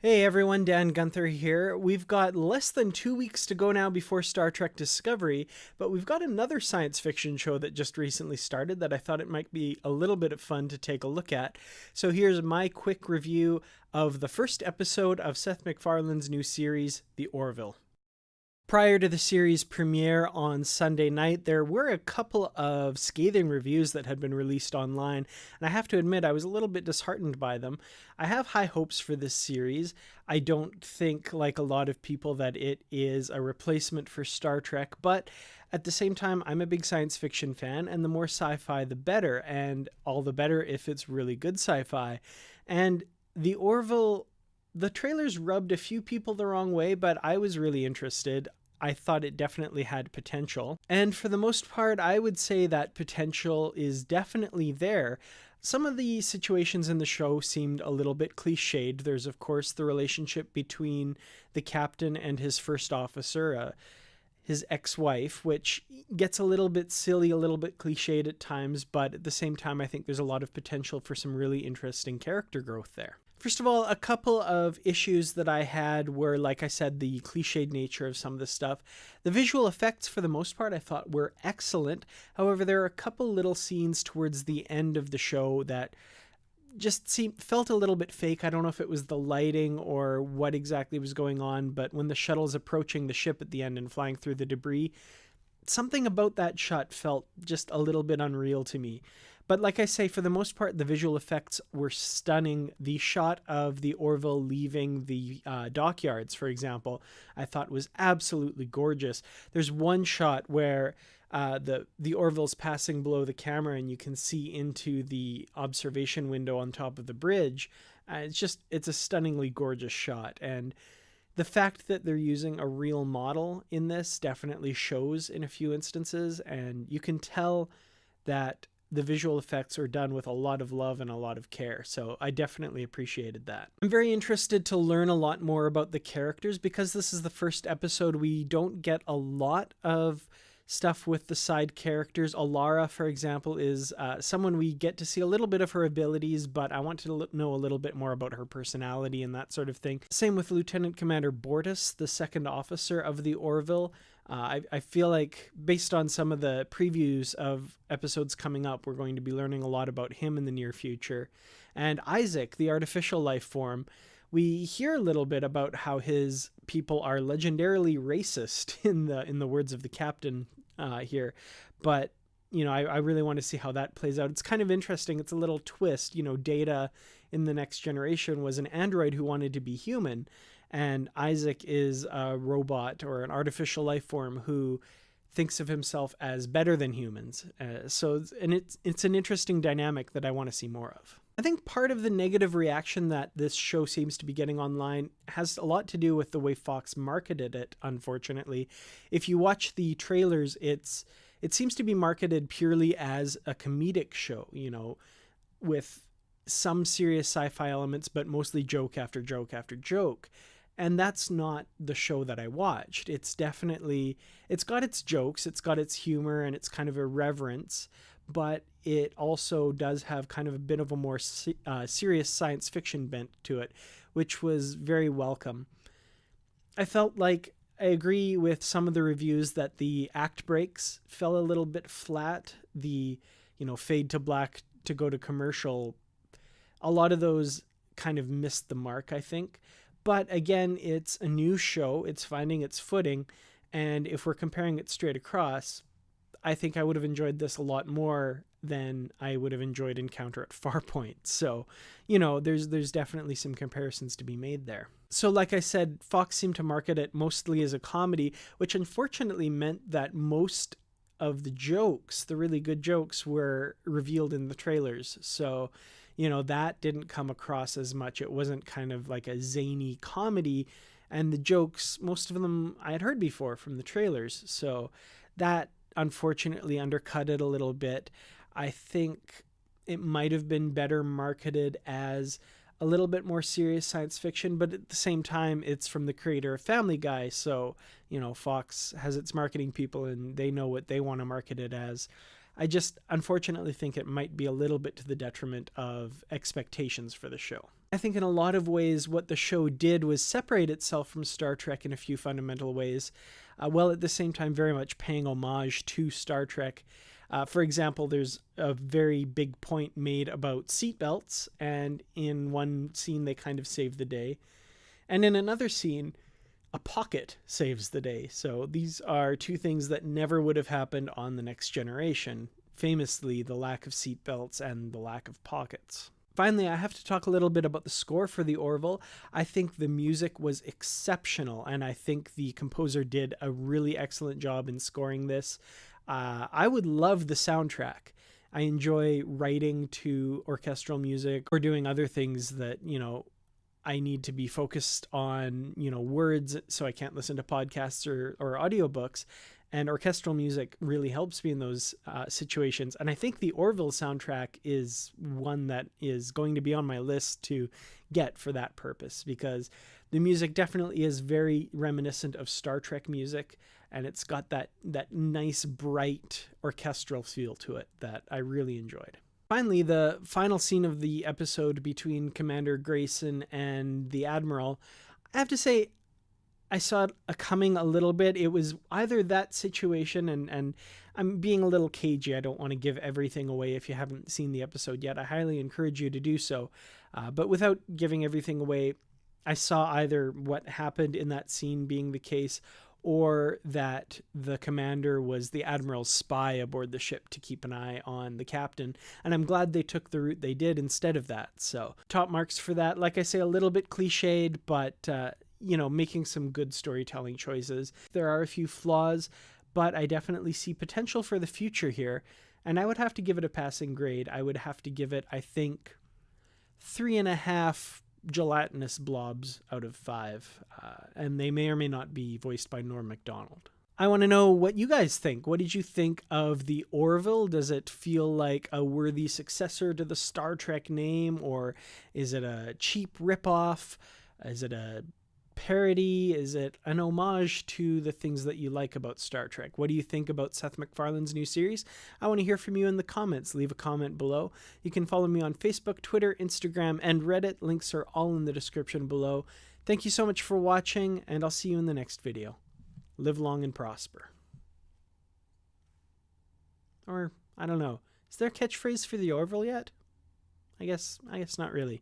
Hey everyone, Dan Gunther here. We've got less than 2 weeks to go now before Star Trek Discovery, but we've got another science fiction show that just recently started that I thought it might be a little bit of fun to take a look at. So here's my quick review of the first episode of Seth MacFarlane's new series, The Orville. Prior to the series premiere on Sunday night, there were a couple of scathing reviews that had been released online, and I have to admit I was a little bit disheartened by them. I have high hopes for this series. I don't think, like a lot of people, that it is a replacement for Star Trek, but at the same time, I'm a big science fiction fan, and the more sci-fi, the better, and all the better if it's really good sci-fi. And the Orville, the trailers rubbed a few people the wrong way, but I was really interested. I thought it definitely had potential. And for the most part, I would say that potential is definitely there. Some of the situations in the show seemed a little bit cliched. There's, of course, the relationship between the captain and his first officer, his ex-wife, which gets a little bit silly, a little bit cliched at times, but at the same time, I think there's a lot of potential for some really interesting character growth there. First of all, a couple of issues that I had were, like I said, the cliched nature of some of the stuff. The visual effects, for the most part, I thought were excellent. However, there are a couple little scenes towards the end of the show that just felt a little bit fake. I don't know if it was the lighting or what exactly was going on, but when the shuttle's approaching the ship at the end and flying through the debris, something about that shot felt just a little bit unreal to me. But like I say, for the most part, the visual effects were stunning. The shot of the Orville leaving the dockyards, for example, I thought was absolutely gorgeous. There's one shot where the Orville's passing below the camera and you can see into the observation window on top of the bridge. It's a stunningly gorgeous shot. And the fact that they're using a real model in this definitely shows in a few instances. And you can tell that the visual effects are done with a lot of love and a lot of care. So I definitely appreciated that. I'm very interested to learn a lot more about the characters because this is the first episode. We don't get a lot of stuff with the side characters. Alara, for example, is someone we get to see a little bit of her abilities, but I want to know a little bit more about her personality and that sort of thing. Same with Lieutenant Commander Bortus, the second officer of the Orville. I feel like based on some of the previews of episodes coming up, we're going to be learning a lot about him in the near future. And Isaac, the artificial life form, we hear a little bit about how his people are legendarily racist in the words of the captain here. But I really want to see how that plays out. It's kind of interesting. It's a little twist. Data in the Next Generation was an android who wanted to be human, and Isaac is a robot or an artificial life form who thinks of himself as better than humans. It's an interesting dynamic that I want to see more of. I think part of the negative reaction that this show seems to be getting online has a lot to do with the way Fox marketed it, unfortunately. If you watch the trailers, it seems to be marketed purely as a comedic show, with some serious sci-fi elements, but mostly joke after joke after joke. And that's not the show that I watched. It's got its jokes, it's got its humor, and it's kind of irreverence, but it also does have kind of a bit of a more serious science fiction bent to it, which was very welcome. I felt like I agree with some of the reviews that the act breaks fell a little bit flat. The, fade to black to go to commercial, a lot of those kind of missed the mark, I think. But again, it's a new show. It's finding its footing. And if we're comparing it straight across, I think I would have enjoyed this a lot more than I would have enjoyed Encounter at Farpoint. So, there's definitely some comparisons to be made there. So like I said, Fox seemed to market it mostly as a comedy, which unfortunately meant that most of the jokes, the really good jokes, were revealed in the trailers. So, that didn't come across as much. It wasn't kind of like a zany comedy. And the jokes, most of them I had heard before from the trailers. So that unfortunately undercut it a little bit. I think it might have been better marketed as a little bit more serious science fiction, but at the same time, it's from the creator of Family Guy. So, Fox has its marketing people and they know what they want to market it as. I just unfortunately think it might be a little bit to the detriment of expectations for the show. I think in a lot of ways what the show did was separate itself from Star Trek in a few fundamental ways, while at the same time very much paying homage to Star Trek. For example, there's a very big point made about seatbelts, and in one scene they kind of save the day. And in another scene, a pocket saves the day. So these are two things that never would have happened on The Next Generation. Famously, the lack of seatbelts and the lack of pockets. Finally, I have to talk a little bit about the score for the Orville. I think the music was exceptional, and I think the composer did a really excellent job in scoring this. I would love the soundtrack. I enjoy writing to orchestral music or doing other things that, I need to be focused on, words, so I can't listen to podcasts or audiobooks. And orchestral music really helps me in those situations. And I think the Orville soundtrack is one that is going to be on my list to get for that purpose, because the music definitely is very reminiscent of Star Trek music, and it's got that nice, bright orchestral feel to it that I really enjoyed. Finally, the final scene of the episode between Commander Grayson and the Admiral, I have to say, I saw it coming a little bit. It was either that situation, and I'm being a little cagey. I don't want to give everything away if you haven't seen the episode yet. I highly encourage you to do so. But without giving everything away, I saw either what happened in that scene being the case, or that the commander was the Admiral's spy aboard the ship to keep an eye on the captain. And I'm glad they took the route they did instead of that. So top marks for that. Like I say, a little bit cliched, but making some good storytelling choices. There are a few flaws, but I definitely see potential for the future here. And I would have to give it a passing grade. I would have to give it, I think, 3.5 gelatinous blobs out of 5. And they may or may not be voiced by Norm Macdonald. I want to know what you guys think. What did you think of the Orville? Does it feel like a worthy successor to the Star Trek name, or is it a cheap ripoff? Is it a parody? Is it an homage to the things that you like about Star Trek? What do you think about Seth MacFarlane's new series? I want to hear from you in the comments. Leave a comment below. You can follow me on Facebook, Twitter, Instagram, and Reddit. Links are all in the description below. Thank you so much for watching, and I'll see you in the next video. Live long and prosper. Or, I don't know. Is there a catchphrase for the Orville yet? I guess not really.